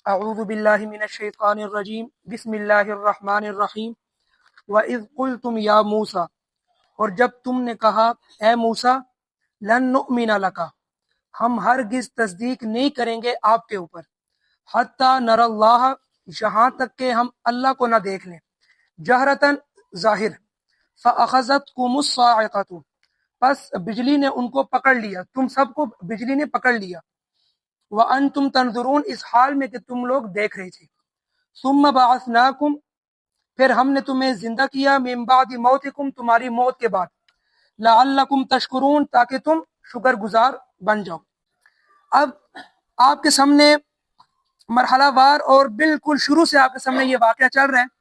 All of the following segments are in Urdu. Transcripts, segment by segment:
اعوذ باللہ من الشیطان الرجیم بسم اللہ الرحمن الرحیم وَإِذْ قُلْتُمْ يَا مُوسَى، اور جب تم نے کہا اے موسیٰ، لن نؤمن لک، ہم ہرگز تصدیق نہیں کریں گے آپ کے اوپر، حتی نر اللہ، یہاں تک کہ ہم اللہ کو نہ دیکھ لیں، جہرتاً ظاہر، فَأَخَذَتْكُمُ الصَّاعِقَةُ، پس بجلی نے ان کو پکڑ لیا، تم سب کو بجلی نے پکڑ لیا، وَأَنْتُمْ تَنْظُرُونَ، اس حال میں کہ تم لوگ دیکھ رہے تھے، ثُمَّ بَعَثْنَاكُمْ، پھر ہم نے تمہیں زندہ کیا، من بعد موتکم، تمہاری موت کے بعد، لعلکم تشکرون، تاکہ تم شکر گزار بن جاؤ۔ اب آپ کے سامنے مرحلہ وار اور بالکل شروع سے آپ کے سامنے یہ واقعہ چل رہا ہے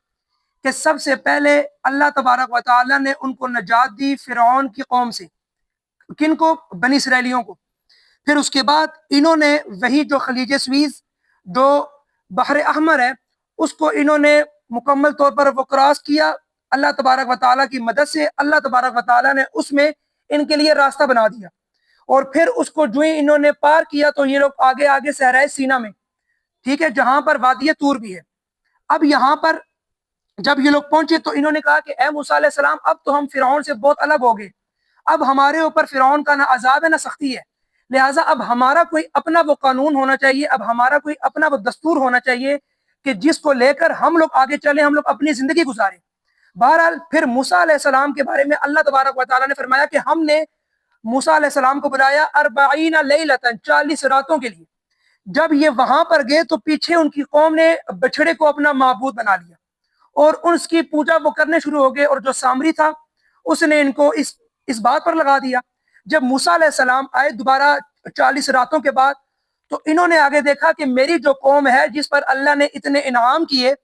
کہ سب سے پہلے اللہ تبارک و تعالیٰ نے ان کو نجات دی فرعون کی قوم سے، کن کو؟ بنی اسرائیلیوں کو۔ پھر اس کے بعد انہوں نے وہی جو خلیج سویز، جو بحر احمر ہے، اس کو انہوں نے مکمل طور پر وہ کراس کیا اللہ تبارک و تعالیٰ کی مدد سے۔ اللہ تبارک و تعالیٰ نے اس میں ان کے لیے راستہ بنا دیا، اور پھر اس کو جو ہی انہوں نے پار کیا تو یہ لوگ آگے آگے صحرائے سینا میں، ٹھیک ہے، جہاں پر وادی طور بھی ہے۔ اب یہاں پر جب یہ لوگ پہنچے تو انہوں نے کہا کہ اے موسیٰ علیہ السلام، اب تو ہم فرعون سے بہت الگ ہو گئے، اب ہمارے اوپر فرعون کا نہ عذاب ہے نہ سختی ہے، لہٰذا اب ہمارا کوئی اپنا وہ قانون ہونا چاہیے، اب ہمارا کوئی اپنا وہ دستور ہونا چاہیے کہ جس کو لے کر ہم لوگ آگے چلیں، ہم لوگ اپنی زندگی گزاریں۔ بہرحال پھر موسیٰ علیہ السلام کے بارے میں اللہ تبارک و تعالیٰ نے فرمایا کہ ہم نے موسیٰ علیہ السلام کو بلایا 40 لیلۃ، 40 راتوں کے لیے۔ جب یہ وہاں پر گئے تو پیچھے ان کی قوم نے بچڑے کو اپنا معبود بنا لیا اور اس کی پوجا وہ کرنے شروع ہو گئے، اور جو سامری تھا اس نے ان کو اس بات پر لگا دیا۔ جب موسیٰ علیہ السلام آئے دوبارہ 40 راتوں کے بعد، تو انہوں نے آگے دیکھا کہ میری جو قوم ہے جس پر اللہ نے اتنے انعام کیے،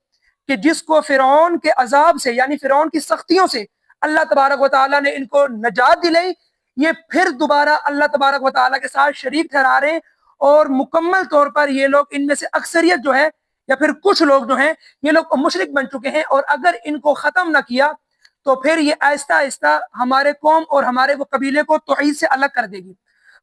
کہ جس کو فرعون کے عذاب سے، یعنی فرعون کی سختیوں سے اللہ تبارک و تعالیٰ نے ان کو نجات دلائی، یہ پھر دوبارہ اللہ تبارک و تعالیٰ کے ساتھ شریک ٹھہرا رہے ہیں، اور مکمل طور پر یہ لوگ ان میں سے اکثریت جو ہے، یا پھر کچھ لوگ جو ہیں، یہ لوگ مشرک بن چکے ہیں، اور اگر ان کو ختم نہ کیا تو پھر یہ آہستہ آہستہ ہمارے قوم اور ہمارے وہ قبیلے کو توحید سے الگ کر دے گی۔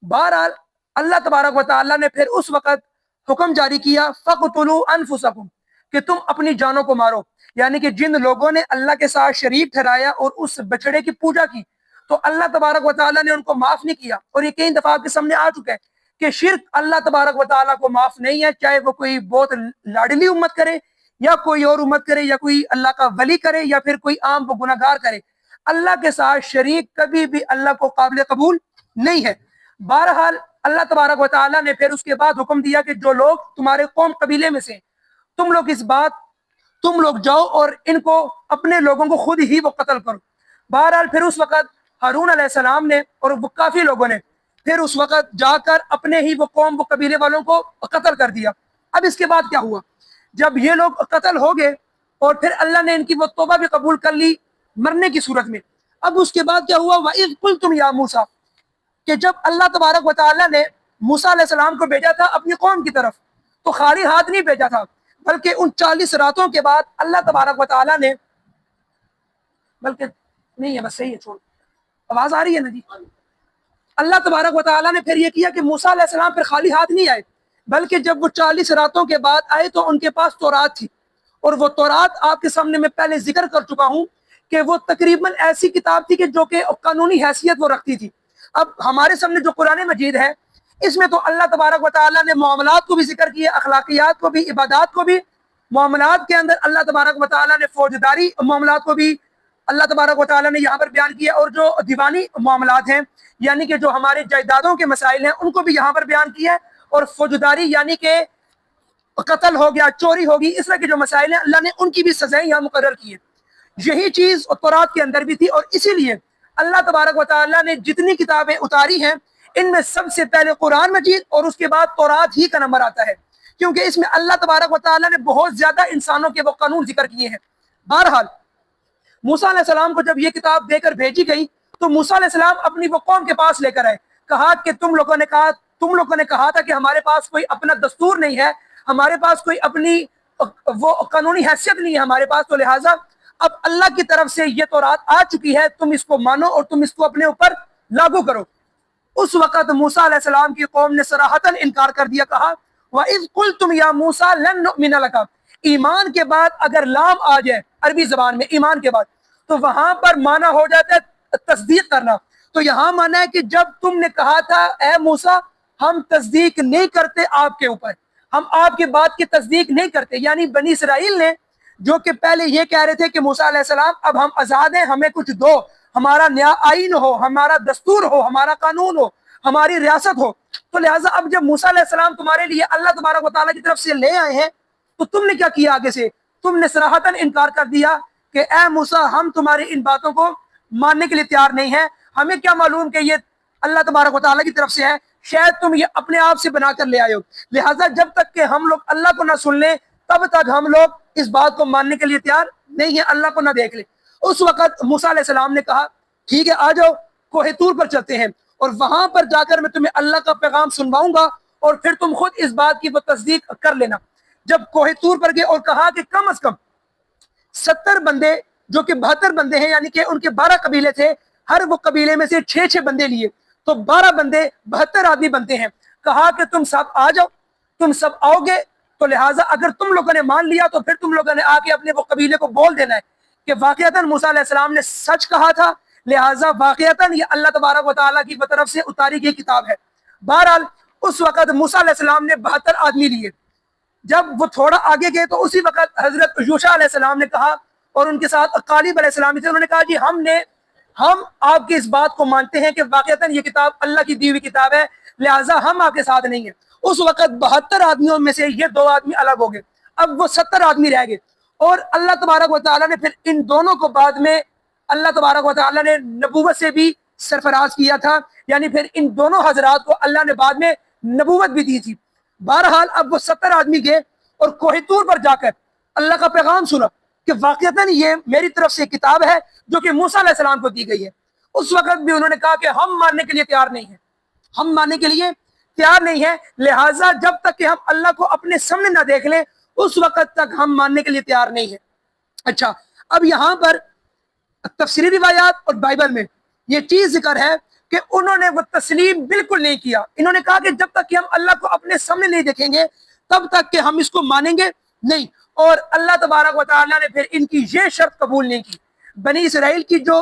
بہرحال اللہ تبارک و تعالیٰ نے پھر اس وقت حکم جاری کیا فَقْتُلُوا أَنفُسَكُمْ، کہ تم اپنی جانوں کو مارو، یعنی کہ جن لوگوں نے اللہ کے ساتھ شریک ٹھہرایا اور اس بچڑے کی پوجا کی، تو اللہ تبارک و تعالیٰ نے ان کو معاف نہیں کیا۔ اور یہ کئی دفعہ آپ کے سامنے آ چکا ہے کہ شرک اللہ تبارک و تعالیٰ کو معاف نہیں ہے، چاہے وہ کوئی بہت لاڈلی امت کرے، یا کوئی اور امت کرے، یا کوئی اللہ کا ولی کرے، یا پھر کوئی عام وہ گناہگار کرے، اللہ کے ساتھ شریک کبھی بھی اللہ کو قابل قبول نہیں ہے۔ بہرحال اللہ تبارک و تعالیٰ نے پھر اس کے بعد حکم دیا کہ جو لوگ تمہارے قوم قبیلے میں سے، تم لوگ جاؤ اور ان کو اپنے لوگوں کو خود ہی وہ قتل کرو۔ بہرحال پھر اس وقت ہارون علیہ السلام نے اور وہ کافی لوگوں نے پھر اس وقت جا کر اپنے ہی وہ قوم، وہ قبیلے والوں کو قتل کر دیا۔ اب اس کے بعد کیا ہوا؟ جب یہ لوگ قتل ہو گئے اور پھر اللہ نے ان کی وہ توبہ بھی قبول کر لی مرنے کی صورت میں، اب اس کے بعد کیا ہوا؟ وَإِذْ قُلْتُمْ يَا مُوسَىٰ، کہ جب اللہ تبارک و تعالیٰ نے موسیٰ علیہ السلام کو بھیجا تھا اپنی قوم کی طرف، تو خالی ہاتھ نہیں بھیجا تھا، بلکہ ان 40 راتوں کے بعد اللہ تبارک و تعالیٰ نے، بلکہ نہیں ہے، بس صحیح ہے، چھوڑ، آواز آ رہی ہے نا جی؟ اللہ تبارک و تعالیٰ نے پھر یہ کیا کہ موسیٰ علیہ السلام پھر خالی ہاتھ نہیں آئے، بلکہ جب وہ 40 راتوں کے بعد آئے تو ان کے پاس تورات تھی، اور وہ تورات آپ کے سامنے میں پہلے ذکر کر چکا ہوں کہ وہ تقریباً ایسی کتاب تھی کہ جو کہ قانونی حیثیت وہ رکھتی تھی۔ اب ہمارے سامنے جو قرآن مجید ہے، اس میں تو اللہ تبارک و تعالیٰ نے معاملات کو بھی ذکر کیا، اخلاقیات کو بھی، عبادات کو بھی۔ معاملات کے اندر اللہ تبارک و تعالیٰ نے فوجداری معاملات کو بھی اللہ تبارک و تعالیٰ نے یہاں پر بیان کیا، اور جو دیوانی معاملات ہیں، یعنی کہ جو ہمارے جائیدادوں کے مسائل ہیں، ان کو بھی یہاں پر بیان کیا ہے، اور فوجداری یعنی کہ قتل ہو گیا، چوری ہوگی، اس طرح کے جو مسائل ہیں، اللہ نے ان کی بھی سزائیں یہاں مقرر کی ہے۔ یہی چیز تورات کے اندر بھی تھی، اور اسی لیے اللہ تبارک و تعالیٰ نے جتنی کتابیں اتاری ہیں، ان میں سب سے پہلے قرآن مجید اور اس کے بعد تورات ہی کا نمبر آتا ہے، کیونکہ اس میں اللہ تبارک و تعالیٰ نے بہت زیادہ انسانوں کے وہ قانون ذکر کیے ہیں۔ بہرحال موسیٰ علیہ السلام کو جب یہ کتاب دے کر بھیجی گئی تو موسیٰ علیہ السلام اپنی وہ قوم کے پاس لے کر آئے، کہا کہ تم لوگوں نے کہا تھا کہ ہمارے پاس کوئی اپنا دستور نہیں ہے، ہمارے پاس کوئی اپنی وہ قانونی حیثیت نہیں ہے ہمارے پاس، تو لہٰذا اب اللہ کی طرف سے یہ تورات آ چکی ہے، تم اس کو مانو اور تم اس کو اپنے اوپر لاگو کرو۔ اس وقت موسیٰ علیہ السلام کی قوم نے صراحتاً انکار کر دیا، کہا وَإِذْ قُلْتُمْ يَا مُوسَىٰ لَن نُؤْمِنَ لَكَ۔ ایمان کے بعد اگر لام آ جائے عربی زبان میں ایمان کے بعد، تو وہاں پر معنی ہو جاتا ہے تصدیق کرنا۔ تو یہاں معنی ہے کہ جب تم نے کہا تھا اے موسیٰ ہم تصدیق نہیں کرتے آپ کے اوپر، ہم آپ کی بات کی تصدیق نہیں کرتے، یعنی بنی اسرائیل نے جو کہ پہلے یہ کہہ رہے تھے کہ موسیٰ علیہ السلام اب ہم آزاد ہیں، ہمیں کچھ دو، ہمارا نیا آئین ہو، ہمارا دستور ہو، ہمارا قانون ہو، ہماری ریاست ہو۔ تو لہٰذا اب جب موسیٰ علیہ السلام تمہارے لیے اللہ تبارک و تعالیٰ کی طرف سے لے آئے ہیں، تو تم نے کیا کیا؟ آگے سے تم نے صراحتاً انکار کر دیا کہ اے موسیٰ ہم تمہاری ان باتوں کو ماننے کے لیے تیار نہیں ہیں، ہمیں کیا معلوم کہ یہ اللہ تبارک و تعالیٰ کی طرف سے ہے، شاید تم یہ اپنے آپ سے بنا کر لے آئے ہو، لہٰذا جب تک کہ ہم لوگ اللہ کو نہ سن لیں تب تک ہم لوگ اس بات کو ماننے کے لیے تیار نہیں ہیں، اللہ کو نہ دیکھ لیں۔ اس وقت موسیٰ علیہ السلام نے کہا ٹھیک ہے آ جاؤ کوہ طور پر چلتے ہیں، اور وہاں پر جا کر میں تمہیں اللہ کا پیغام سنواؤں گا، اور پھر تم خود اس بات کی وہ تصدیق کر لینا۔ جب کوہ طور پر گئے اور کہا کہ کم از کم 70 بندے جو کہ 72 بندے ہیں، یعنی کہ ان کے 12 قبیلے تھے، ہر وہ قبیلے میں سے 6 بندے لیے، تو 12 بندے 72 آدمی بنتے ہیں۔ کہا کہ تم سب آ جاؤ، تم سب آؤ گے تو لہٰذا اگر تم لوگوں نے مان لیا تو پھر تم لوگوں نے آ کے اپنے وہ قبیلے کو بول دینا ہے کہ واقعتاً موسیٰ علیہ السلام نے سچ کہا تھا، لہٰذا واقعتاً یہ اللہ تبارک و تعالیٰ کی طرف سے اتاری گئی کتاب ہے۔ بہرحال اس وقت موسیٰ علیہ السلام نے 72 آدمی لیے۔ جب وہ تھوڑا آگے گئے تو اسی وقت حضرت یوشع علیہ السلام نے کہا، اور ان کے ساتھ قالب علیہ السلام تھے، انہوں نے کہا جی ہم آپ کی اس بات کو مانتے ہیں کہ واقعتاً یہ کتاب اللہ کی دی ہوئی کتاب ہے، لہٰذا ہم آپ کے ساتھ نہیں ہیں۔ اس وقت 72 آدمیوں میں سے یہ 2 آدمی الگ ہو گئے، اب وہ 70 آدمی رہ گئے، اور اللہ تبارک و تعالیٰ نے پھر ان دونوں کو بعد میں اللہ تبارک و تعالیٰ نے نبوت سے بھی سرفراز کیا تھا، یعنی پھر ان دونوں حضرات کو اللہ نے بعد میں نبوت بھی دی تھی۔ بہرحال اب وہ 70 آدمی گئے اور کوہ طور پر جا کر اللہ کا پیغام سنا کہ واقعتاً یہ میری طرف سے کتاب ہے جو کہ موسیٰ علیہ السلام کو دی گئی ہے۔ اس وقت بھی انہوں نے کہا کہ ہم ماننے کے لیے تیار نہیں ہیں، ہم ماننے کے لیے تیار نہیں ہیں، لہٰذا جب تک کہ ہم اللہ کو اپنے سامنے نہ دیکھ لیں اس وقت تک ہم ماننے کے لیے تیار نہیں ہیں۔ اچھا، اب یہاں پر تفسیری روایات اور بائبل میں یہ چیز ذکر ہے کہ انہوں نے وہ تسلیم بالکل نہیں کیا، انہوں نے کہا کہ جب تک کہ ہم اللہ کو اپنے سامنے نہیں دیکھیں گے تب تک کہ ہم اس کو مانیں گے نہیں، اور اللہ تبارک و تعالیٰ نے پھر ان کی یہ شرط قبول نہیں کی۔ بنی اسرائیل کی جو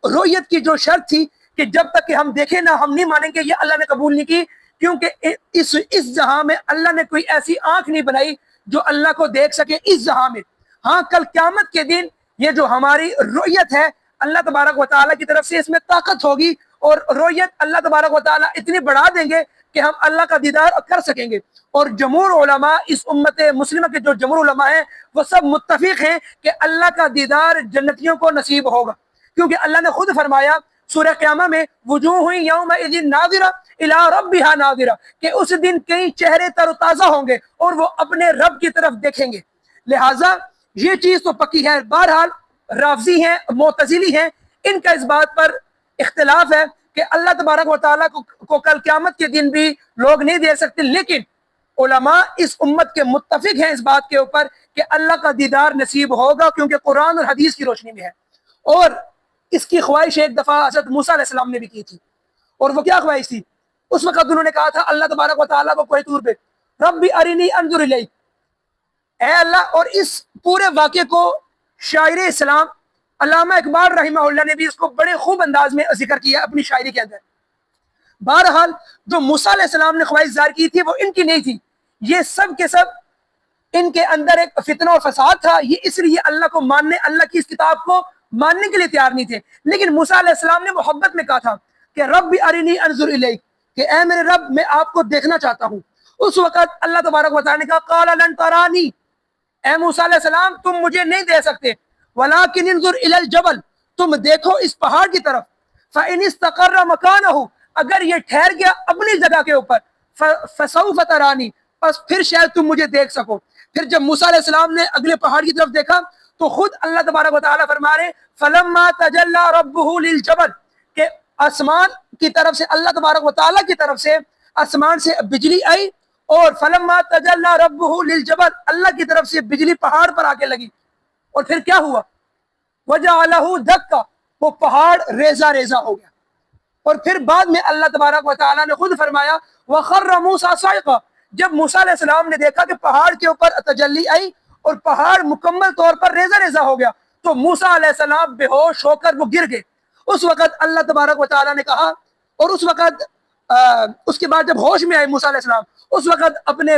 رویت کی جو شرط تھی کہ جب تک کہ ہم دیکھیں نہ ہم نہیں مانیں گے، یہ اللہ نے قبول نہیں کی، کیونکہ اس جہاں میں اللہ نے کوئی ایسی آنکھ نہیں بنائی جو اللہ کو دیکھ سکے اس جہاں میں۔ ہاں کل قیامت کے دن یہ جو ہماری رویت ہے اللہ تبارک و تعالیٰ کی طرف سے اس میں طاقت ہوگی، اور رویت اللہ تبارک و تعالیٰ اتنی بڑھا دیں گے کہ ہم اللہ کا دیدار کر سکیں گے۔ اور جمہور علماء اس امت مسلمہ کے جو جمہور علماء ہیں وہ سب متفق ہیں کہ اللہ کا دیدار جنتیوں کو نصیب ہوگا، کیونکہ اللہ نے خود فرمایا سورہ قیامہ میں وجوہ یومئذ ناظرہ الی ربہا ناظرہ، کہ اس دن کئی چہرے تر و تازہ ہوں گے اور وہ اپنے رب کی طرف دیکھیں گے۔ لہٰذا یہ چیز تو پکی ہے۔ بہرحال رافضی ہیں، معتزلی ہیں، ان کا اس بات پر اختلاف ہے کہ اللہ تبارک و تعالیٰ کو کل قیامت کے دن بھی لوگ نہیں دے سکتے، لیکن علماء اس امت کے متفق ہیں اس بات کے اوپر کہ اللہ کا دیدار نصیب ہوگا، کیونکہ قرآن اور حدیث کی روشنی میں ہے۔ اور اس کی خواہش ایک دفعہ حضرت موسیٰ علیہ السلام نے بھی کی تھی، اور وہ کیا خواہش تھی؟ اس وقت انہوں نے کہا تھا اللہ تبارک و تعالیٰ کو کوہ طور پہ ربی ارنی انظر الیک، اے اللہ، اور اس پورے واقعے کو شاعر اسلام علامہ اقبال رحمہ اللہ نے بھی اس کو بڑے خوب انداز میں ذکر کیا اپنی شاعری کے اندر۔ بہرحال جو موسیٰ علیہ السلام نے خواہش ظاہر کی تھی وہ ان کی نہیں تھی، یہ سب کے سب ان کے اندر ایک فتنہ اور فساد تھا، یہ اس لیے اللہ کو ماننے، اللہ کی اس کتاب کو ماننے کے لیے تیار نہیں تھے۔ لیکن موسیٰ علیہ السلام نے محبت میں کہا تھا کہ رب ارنی انظر الیک، کہ اے میرے رب میں آپ کو دیکھنا چاہتا ہوں۔ اس وقت اللہ تبارک و تعالیٰ نے کہا قال لن ترانی، اے موسیٰ علیہ السلام تم مجھے نہیں دیکھ سکتے، ولکن انظر الی الجبل، تم دیکھو اس پہاڑ کی طرف، فإن استقر مکانہ، اگر یہ ٹھہر گیا اپنی جگہ کے اوپر، فسوف ترانی، بس پھر شاید تم مجھے دیکھ سکو۔ پھر جب موسیٰ علیہ السلام نے اگلے پہاڑ کی طرف دیکھا تو خود اللہ تبارک و تعالیٰ فرما رہے فلما تجلی ربہ للجبل، کہ آسمان کی طرف سے اللہ تبارک و تعالیٰ کی طرف سے آسمان سے بجلی آئی، اور فلما تجلی ربہ للجبل، اللہ کی طرف سے بجلی پہاڑ پر آ کے لگی، اور پھر کیا ہوا؟ وجعلہ دکا، وہ پہاڑ ریزہ ریزہ ہو گیا۔ اور پھر بعد میں اللہ تبارک و تعالیٰ نے خود فرمایا وَخَرَّ مُوسَىٰ صَعِقًا، جب موسیٰ علیہ السلام نے دیکھا کہ پہاڑ کے اوپر تجلی آئی اور پہاڑ مکمل طور پر ریزہ ریزہ ہو گیا تو موسیٰ علیہ السلام بے ہوش ہو کر وہ گر گئے۔ اس وقت اللہ تبارک و تعالیٰ نے کہا، اور اس وقت اس کے بعد جب ہوش میں آئے موسیٰ علیہ السلام، اس وقت اپنے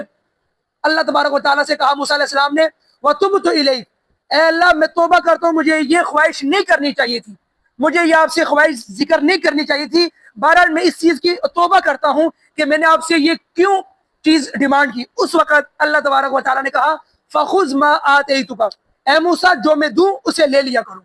اللہ تبارک و تعالیٰ سے کہا موسیٰ علیہ السلام نے وَتُبْتُ إِلَيْكَ، اے اللہ میں توبہ کرتا ہوں، مجھے یہ خواہش نہیں کرنی چاہیے تھی، مجھے یہ آپ سے خواہش ذکر نہیں کرنی چاہیے تھی، بہرحال میں اس چیز کی توبہ کرتا ہوں کہ میں نے آپ سے یہ کیوں چیز ڈیمانڈ کی۔ اس وقت اللہ تبارک و تعالیٰ نے کہا فَخُذْ مَا آتَيْتُكَ، اے موسیٰ جو میں دوں اسے لے لیا کرو،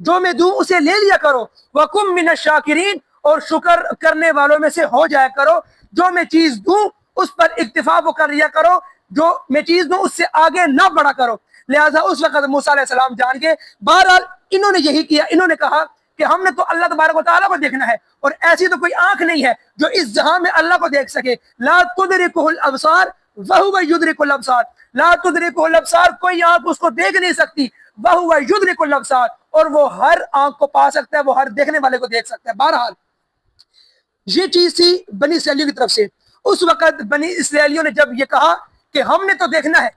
جو میں دوں اسے لے لیا کرو، وَكُمْ مِنَ الشَّاكِرِينَ، اور شکر کرنے والوں میں سے ہو جایا کرو، جو میں چیز دوں اس پر اکتفا وہ کر لیا کرو، جو میں چیز دوں اس سے آگے نہ بڑھا کرو۔ لہٰذا اس وقت موسیٰ علیہ السلام جان گئے۔ بہرحال انہوں نے یہی کیا، انہوں نے کہا کہ ہم نے تو اللہ تبارک و تعالیٰ کو دیکھنا ہے، اور ایسی تو کوئی آنکھ نہیں ہے جو اس جہاں میں اللہ کو دیکھ سکے۔ لا تدرکہ الابصار وہو یدرک الابصار، لا تدرکہ الابصار، کوئی آنکھ اس کو دیکھ نہیں سکتی، وہو یدرک الابصار، اور وہ ہر آنکھ کو پا سکتا ہے، وہ ہر دیکھنے والے کو دیکھ سکتا ہے۔ بہرحال یہ چیز تھی بنی اسرائیلیوں کی طرف سے۔ اس وقت بنی اسرائیلیوں نے جب یہ کہا کہ ہم نے تو دیکھنا ہے،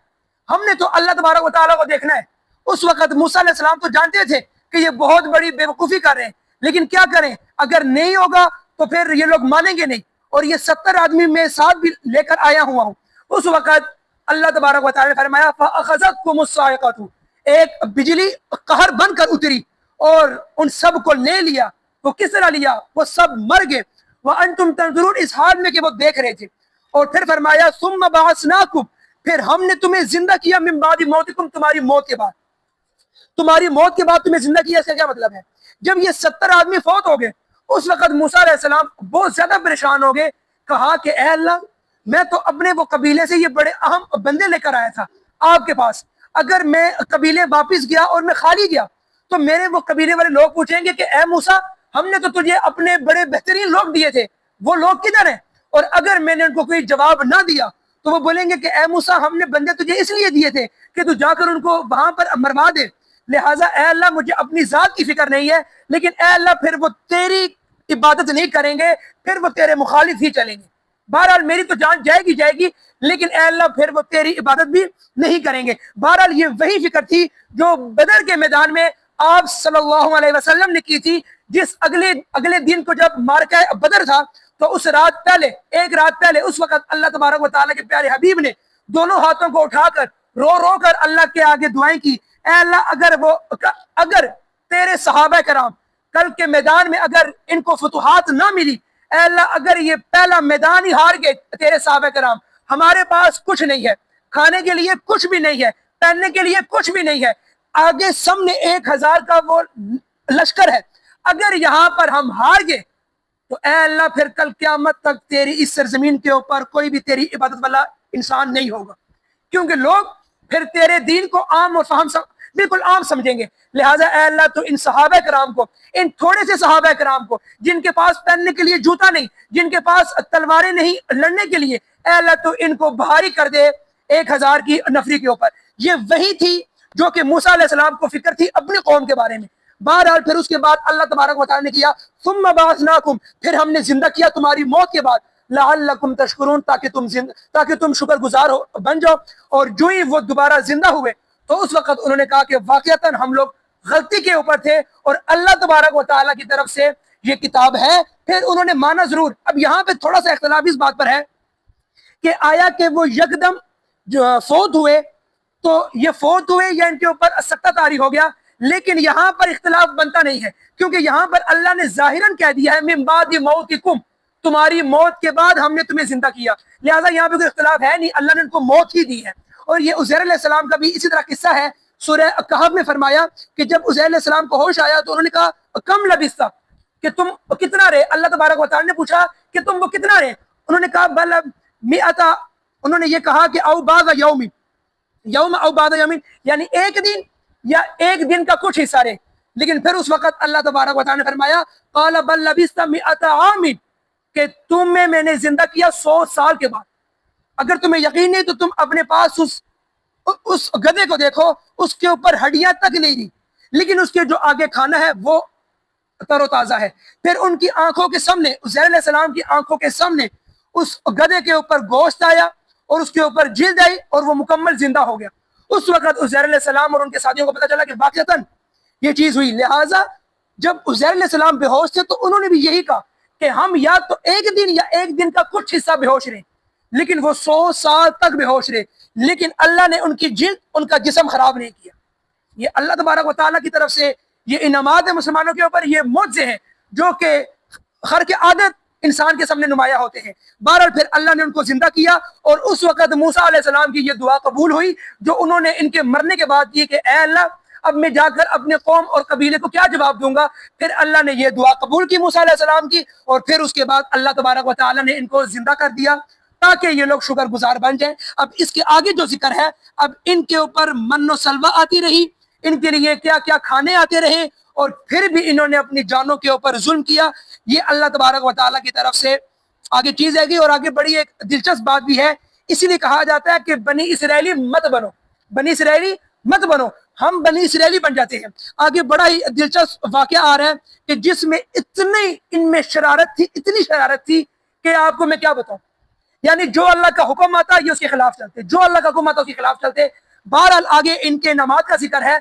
ہم نے تو اللہ تبارک و تعالیٰ کو دیکھنا ہے، اس وقت موسیٰ علیہ السلام تو جانتے تھے کہ یہ بہت بڑی بے وقوفی کر رہے ہیں، لیکن کیا کریں، اگر نہیں ہوگا تو پھر یہ لوگ مانیں گے نہیں، اور یہ 70 آدمی میں ساتھ بھی لے کر آیا ہوا ہوں۔ اس وقت اللہ تبارک و تعالیٰ نے فرمایا فَأَخَذَتْكُمُ الصَّاعِقَةُ، ایک بجلی قہر بن کر اتری اور ان سب کو لے لیا۔ وہ کس طرح لیا؟ وہ سب مر گئے، وَأَنْتُمْ تَنْظُرُونَ، اس حال میں کہ وہ دیکھ رہے تھے۔ اور پھر فرمایا ثُمَّ بَعَثْنَاكُمْ، پھر ہم نے تمہیں زندہ کیا من بعد موتکم، تمہاری موت کے بعد، تمہاری موت کے بعد تمہیں زندہ کیا۔ اس کا کیا مطلب ہے؟ جب یہ 70 آدمی فوت ہو گئے اس وقت موسیٰ علیہ السلام بہت زیادہ پریشان ہو گئے، کہا کہ اے اللہ میں تو اپنے وہ قبیلے سے یہ بڑے اہم بندے لے کر آیا تھا آپ کے پاس، اگر میں قبیلے واپس گیا اور میں خالی گیا تو میرے وہ قبیلے والے لوگ پوچھیں گے کہ اے موسیٰ ہم نے تو تجھے اپنے بڑے بہترین لوگ دیے تھے، وہ لوگ کدھر ہیں؟ اور اگر میں نے ان کو کوئی جواب نہ دیا تو وہ بولیں گے کہ اے موسیٰ ہم نے بندے تجھے اس لیے دیے تھے کہ تو جا کر ان کو وہاں پر مروا دے، لہٰذا اے اللہ مجھے اپنی ذات کی فکر نہیں ہے، لیکن اے اللہ پھر وہ تیری عبادت نہیں کریں گے، پھر وہ تیرے مخالف ہی چلیں گے۔ بہرحال میری تو جان جائے گی لیکن اے اللہ پھر وہ تیری عبادت بھی نہیں کریں گے۔ بہرحال یہ وہی فکر تھی جو بدر کے میدان میں آپ صلی اللہ علیہ وسلم نے کی تھی، جس اگلے دن کو جب مارکہ بدر تھا تو اس رات پہلے، ایک رات پہلے، اس وقت اللہ تبارک و تعالیٰ کے پیارے حبیب نے دونوں ہاتھوں کو اٹھا کر رو کر اللہ کے آگے دعائیں کی، اے اللہ اگر تیرے صحابہ کرام کل کے میدان میں اگر ان کو فتوحات نہ ملی، اے اللہ اگر یہ پہلا میدان ہی ہار گئے تیرے صحابہ کرام، ہمارے پاس کچھ نہیں ہے، کھانے کے لیے کچھ بھی نہیں ہے، پہننے کے لیے کچھ بھی نہیں ہے، آگے سامنے 1000 کا وہ لشکر ہے، اگر یہاں پر ہم ہار گئے تو اے اللہ پھر کل قیامت تک تیری اس سرزمین کے اوپر کوئی بھی تیری عبادت والا انسان نہیں ہوگا، کیونکہ لوگ پھر تیرے دین کو عام اور بالکل عام سمجھیں گے۔ لہٰذا اے اللہ تو ان صحابہ کرام کو، ان تھوڑے سے صحابہ کرام کو جن کے پاس پہننے کے لیے جوتا نہیں، جن کے پاس تلواریں نہیں لڑنے کے لیے، اے اللہ تو ان کو بھاری کر دے 1000 کی نفری کے اوپر۔ یہ وہی تھی جو کہ موسیٰ علیہ السلام کو فکر تھی اپنی قوم کے بارے میں۔ بہرحال پھر اس کے بعد اللہ تبارک و تعالیٰ نے کیا ثم بعثناکم، پھر ہم نے زندہ کیا تمہاری موت کے بعد، لعلکم تشکرون، تاکہ تم شکر گزار بن جاؤ۔ اور جو ہی وہ دوبارہ زندہ ہوئے تو اس وقت انہوں نے کہا کہ واقعتاً ہم لوگ غلطی کے اوپر تھے اور اللہ تبارک و تعالیٰ کی طرف سے یہ کتاب ہے۔ پھر انہوں نے مانا ضرور۔ اب یہاں پہ تھوڑا سا اختلاف اس بات پر ہے کہ آیا کہ وہ یکدم جو فوت ہوئے تو یہ فوت ہوئے یا ان کے اوپر سکتہ طاری ہو گیا، لیکن یہاں پر اختلاف بنتا نہیں ہے، کیونکہ یہاں پر اللہ نے ظاہراً کہہ دیا ہے من بعد موتکم، تمہاری موت کے بعد ہم نے تمہیں زندہ کیا، لہٰذا یہاں پہ کوئی اختلاف ہے نہیں، اللہ نے ان کو موت ہی دی ہے۔ اور یہ عزیر علیہ السلام کا بھی اسی طرح قصہ ہے، سورہ کہف میں فرمایا کہ جب عزیر علیہ السلام کو ہوش آیا تو انہوں نے کہا کم لبثت، کہ تم کتنا رہے؟ اللہ تبارک و تعالیٰ نے پوچھا کہ تم وہ کتنا رہے؟ انہوں نے کہا بل مئتا، انہوں نے یہ کہا کہ او بعض یوم او بعض یوم، یعنی ایک دن یا ایک دن کا کچھ حصہ رہے۔ لیکن پھر اس وقت اللہ تبارک و تعالیٰ نے فرمایا قال بل لبثت 100 عام، کہ تمہیں میں نے زندہ کیا 100 سال کے بعد۔ اگر تمہیں یقین نہیں تو تم اپنے پاس اس گدھے کو دیکھو، اس کے اوپر ہڈیاں تک نہیں رہی، لیکن اس کے جو آگے کھانا ہے وہ تر و تازہ ہے. پھر ان کی آنکھوں کے سامنے، عزیر علیہ السلام کی آنکھوں کے سامنے اس گدھے کے اوپر گوشت آیا اور اس کے اوپر جلد آئی اور وہ مکمل زندہ ہو گیا. اس وقت عزیر علیہ السلام اور ان کے ساتھیوں کو پتا چلا کہ واقعتاً یہ چیز ہوئی. لہٰذا جب عزیر علیہ السلام بے ہوش تھے تو انہوں نے بھی یہی کہا کہ ہم یا تو ایک دن کا کچھ حصہ بے ہوش رہے، لیکن وہ 100 سال تک بے ہوش رہے، لیکن اللہ نے ان کی جلد، ان کا جسم خراب نہیں کیا. یہ اللہ تبارک و تعالیٰ کی طرف سے یہ انعامات ہیں مسلمانوں کے اوپر، یہ معجزے ہیں جو کہ خرق عادت انسان کے سامنے نمایاں ہوتے ہیں. بہرحال پھر اللہ نے ان کو زندہ کیا اور اس وقت موسیٰ علیہ السلام کی یہ دعا قبول ہوئی جو انہوں نے ان کے مرنے کے بعد کی کہ اے اللہ اب میں جا کر اپنے قوم اور قبیلے کو کیا جواب دوں گا. پھر اللہ نے یہ دعا قبول کی موسیٰ علیہ السلام کی، اور پھر اس کے بعد اللہ تبارک و تعالیٰ نے ان کو زندہ کر دیا تاکہ یہ لوگ شکر گزار بن جائیں. اب اس کے آگے جو ذکر ہے، اب ان کے اوپر من و سلوہ آتی رہی، ان کے لیے کیا کیا کھانے آتے رہے، اور پھر بھی انہوں نے اپنی جانوں کے اوپر ظلم کیا. یہ اللہ تبارک و تعالیٰ کی طرف سے آگے چیز ہے گی. اور آگے بڑی ایک دلچسپ بات بھی ہے، اسی لیے کہا جاتا ہے کہ بنی اسرائیلی مت بنو، بنی اسرائیلی مت بنو، ہم بنی اسرائیلی بن جاتے ہیں. آگے بڑا ہی دلچسپ واقعہ آ رہا ہے کہ جس میں اتنی ان میں شرارت تھی، اتنی شرارت تھی کہ آپ کو میں کیا بتاؤں. یعنی جو اللہ کا حکم آتا یہ اس کے خلاف چلتے، جو اللہ کا حکم آتا اس کے خلاف چلتے. بہرحال آگے ان کے انعامات کا ذکر ہے.